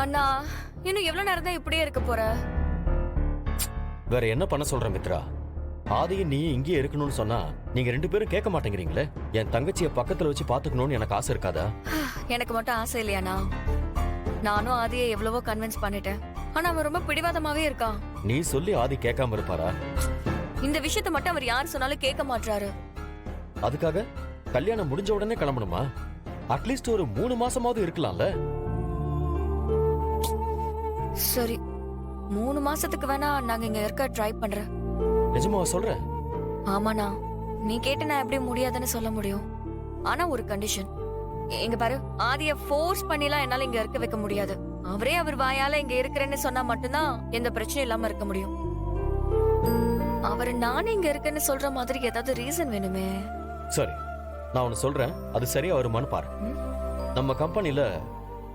அண்ணா இன்னும் எவ்வளவு நேரம் தான் இப்படியே இருக்க போற? வேற என்ன பண்ண சொல்ற மித்ரா? ஆதியும் நீ இங்கேயே இருக்கணும்னு சொன்னா நீங்க 2 பேரும் கேட்க மாட்டேங்கிறீங்களே. என் தங்கச்சியை பக்கத்துல வச்சு பாத்துக்கணும்னு எனக்கு ஆசை இருக்காதா? எனக்கு மட்டும் ஆசை இல்லையாண்ணா? நானும் ஆதியை எவ்வளவோ கன்வின்ஸ் பண்ணிட்டேன். ஆனா அவன் ரொம்ப பிடிவாதமாவே இருக்கான். நீ சொல்லி ஆதி கேட்காம இருப்பாரா? இந்த விஷயத்த மட்டும் அவர் யார் சொன்னாலும் கேட்க மாட்டாரு. அதுக்காக கல்யாணம் முடிஞ்ச உடனே கிளம்பணுமா? அட்லீஸ்ட் ஒரு 3 மாசமாவது இருக்கலாம்ல. சரி 3 மாசத்துக்கு வேணா நாங்க இங்க இருக்க ட்ரை பண்றேன். நிஜமாவா சொல்ற? ஆமாண்ணா, நீ கேட்டு நான் எப்படி முடியாதுன்னு சொல்ல முடியும். ஆனா ஒரு கண்டிஷன். எங்க பாரு, ஆதிய ஃபோர்ஸ் பண்ணிலாம் என்னால இங்க இருக்க வைக்க முடியாது. அவரே அவர் வாயால இங்க இருக்கிறேன்னு சொன்னா மட்டும்தான் எந்த பிரச்சனையும் இல்லாம இருக்க முடியும். அவர் நானே இங்க இருக்கேன்னு சொல்ற மாதிரி ஏதாவது ரீசன் வேணுமே. சரி, நான் ஒன்னு சொல்றேன், அது சரியா வருமான்னு பாரு. நம்ம கம்பெனில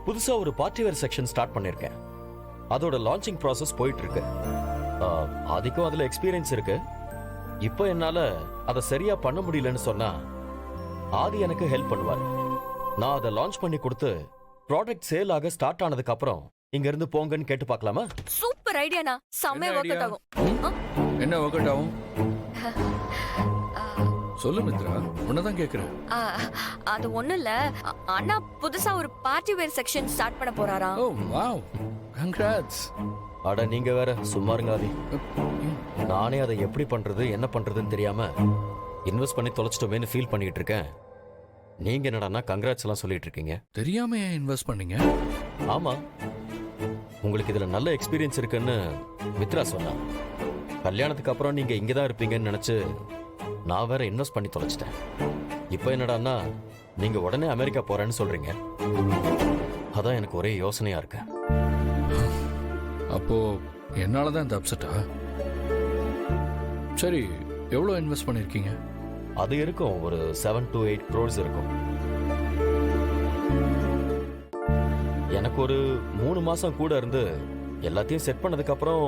புதுசா ஒரு பார்ட்டி வேர் செக்ஷன் ஸ்டார்ட் பண்ணிருக்கேன். அதோட லான்ச்சிங் ப்ராசஸ் போயிட்டு இருக்கு. அதுக்கும் அதுல எக்ஸ்பீரியன்ஸ் இருக்கு. இப்போ என்னால அதை சரியா பண்ண முடியலன்னு சொன்னா ஆதி எனக்கு ஹெல்ப் பண்ணுவார். நான் அதை லான்ச் பண்ணி கொடுத்து ப்ராடக்ட் சேல் ஆக ஸ்டார்ட் ஆனதுக்கு அப்புறம் இங்க இருந்து போங்கன்னு கேட்டு பார்க்கலாமா? சூப்பர் ஐடியாண்ணா, செம்ம வொர்க் அவுட் ஆகும். என்ன ஒர்க் அவுட் ஆகும்? சொல்லு மித்ரா, உன்னதான் கேக்குறேன். அது ஒண்ணு இல்ல, அண்ணா புதுசா ஒரு பார்ட்டி வேர் செக்ஷன் ஸ்டார்ட் பண்ண போறாரா? ஓ வாவ், கங்க்ராட்ஸ். அட நீங்க வேற சும்மா இருங்க ஆதி. நானே அதை எப்படி பண்றது என்ன பண்றதுன்னு தெரியாம இன்வெஸ்ட் பண்ணி தொலைச்சிட்டோமேன்னு ஃபீல் பண்ணிட்டு இருக்கேன். நீங்க என்னடான்னா கங்க்ராட்ஸ் எல்லாம் சொல்லிட்டு இருக்கீங்க. தெரியாம ஏன் இன்வெஸ்ட் பண்ணீங்க? ஆமா, உங்களுக்கு இதுல நல்ல எக்ஸ்பீரியன்ஸ் இருக்குன்னு மித்ரா சொன்னா. கல்யாணத்துக்கு அப்புறம் நீங்க இங்கதான் இருப்பீங்கன்னு நினைச்சு நான் வேற இன்வெஸ்ட் பண்ணி தொலைச்சிட்டேன். இப்போ என்னடான்னா நீங்க உடனே அமெரிக்கா போறேன்னு சொல்றீங்க. அதான் எனக்கு ஒரே யோசனையா இருக்கு. அப்போ என்னாலதான் இந்த அப்செட்டா? சரி, எவ்வளவு இன்வெஸ்ட் பண்ணிருக்கீங்க? அது இருக்கும், ஒரு 7 to 8 crores இருக்கும். எனக்கு ஒரு 3 மாசம் கூட இருந்து எல்லாத்தையும் செட் பண்ணதுக்கு அப்புறம்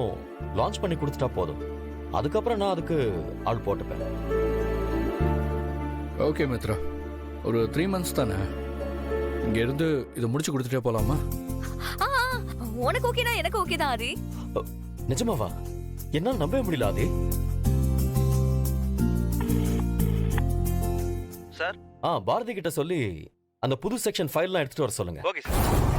லான்ச் பண்ணி கொடுத்துட்டா போதும். அதுக்கப்புறம் நான் அதுக்கு ஆள் போட்டுப்பேன். ஓகே மித்ரா, ஒரு 3 months தானே, இங்க இருந்து இதை முடிச்சு கொடுத்துட்டே போலாமா? உனக்கு ஓகேனா எனக்கு ஓகே தான் ஆதி. நிஜமாவா? என்னால நம்பவே முடியல ஆதி. சார், பாரதி கிட்ட சொல்லி அந்த புது செக்ஷன் ஃபைல்லாம் எடுத்துட்டு வர சொல்லுங்க. Okay sir.